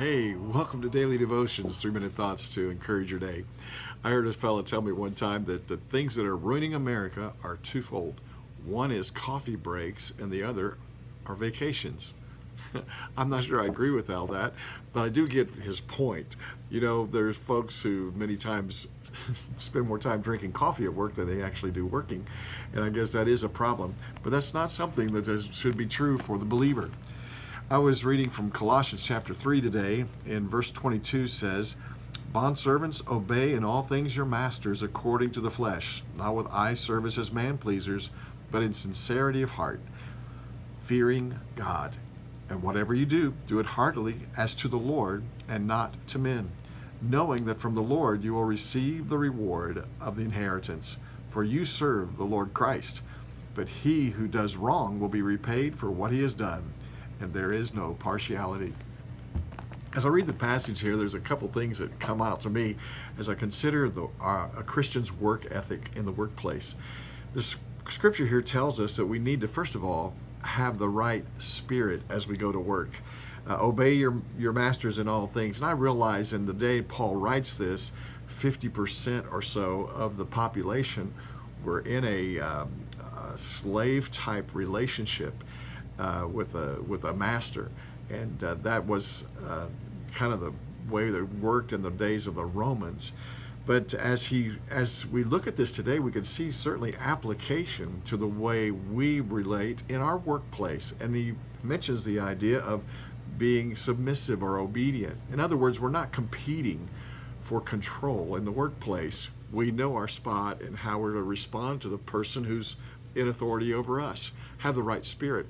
Hey, welcome to Daily Devotions, 3-minute thoughts to encourage your day. I heard a fellow tell me one time that the things that are ruining America are twofold. One is coffee breaks, and the other are vacations. I'm not sure I agree with all that, but I do get his point. You know, there's folks who many times spend more time drinking coffee at work than they actually do working, and I guess that is a problem. But that's not something that should be true for the believer. I was reading from Colossians chapter 3 today, and verse 22 says, "Bondservants, obey in all things your masters according to the flesh, not with eye service as man-pleasers, but in sincerity of heart, fearing God. And whatever you do, do it heartily as to the Lord and not to men, knowing that from the Lord you will receive the reward of the inheritance. For you serve the Lord Christ. But he who does wrong will be repaid for what he has done, and there is no partiality." As I read the passage here, there's a couple things that come out to me as I consider a Christian's work ethic in the workplace. The scripture here tells us that we need to, first of all, have the right spirit as we go to work. Obey your masters in all things. And I realize in the day Paul writes this, 50% or so of the population were in a slave-type relationship with a master, and that was kind of the way that worked in the days of the Romans. But as we look at this today, we can see certainly application to the way we relate in our workplace. And he mentions the idea of being submissive or obedient. In other words, we're not competing for control in the workplace. We know our spot and how we're to respond to the person who's in authority over us. Have the right spirit.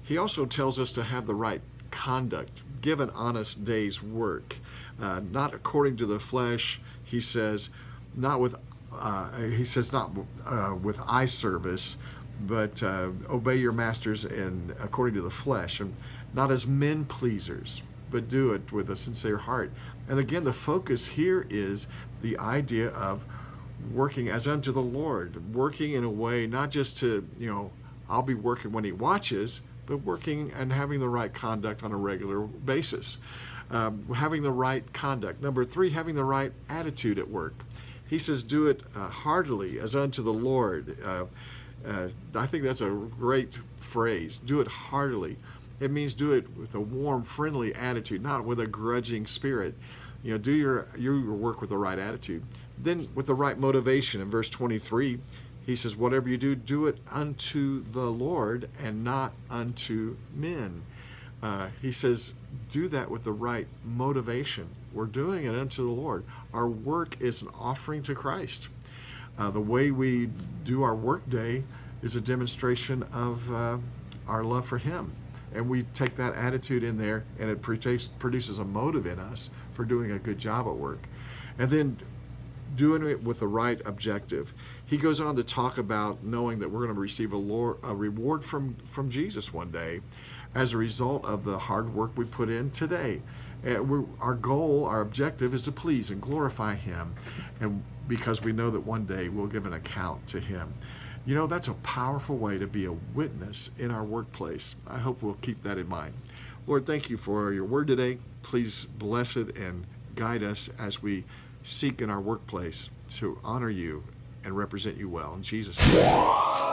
He also tells us to have the right conduct, give an honest day's work, not according to the flesh. He says, not with eye service, but obey your masters according to the flesh, and not as men pleasers, but do it with a sincere heart. And again, the focus here is the idea of working as unto the Lord, working in a way not just to, I'll be working when he watches, but working and having the right conduct on a regular basis. Having the right conduct. Number 3, having the right attitude at work. He says, do it heartily as unto the Lord. I think that's a great phrase. Do it heartily. It means do it with a warm, friendly attitude, not with a grudging spirit. Do your work with the right attitude. Then with the right motivation. In verse 23, he says, whatever you do, do it unto the Lord and not unto men. He says, do that with the right motivation. We're doing it unto the Lord. Our work is an offering to Christ. The way we do our work day is a demonstration of our love for him. And we take that attitude in there, and it produces a motive in us for doing a good job at work. And then doing it with the right objective. He goes on to talk about knowing that we're going to receive a reward from Jesus one day as a result of the hard work we put in today. Our goal, our objective is to please and glorify him, and because we know that one day we'll give an account to him. That's a powerful way to be a witness in our workplace. I hope we'll keep that in mind. Lord, thank you for your word today. Please bless it and guide us as we seek in our workplace to honor you and represent you well. In Jesus' name.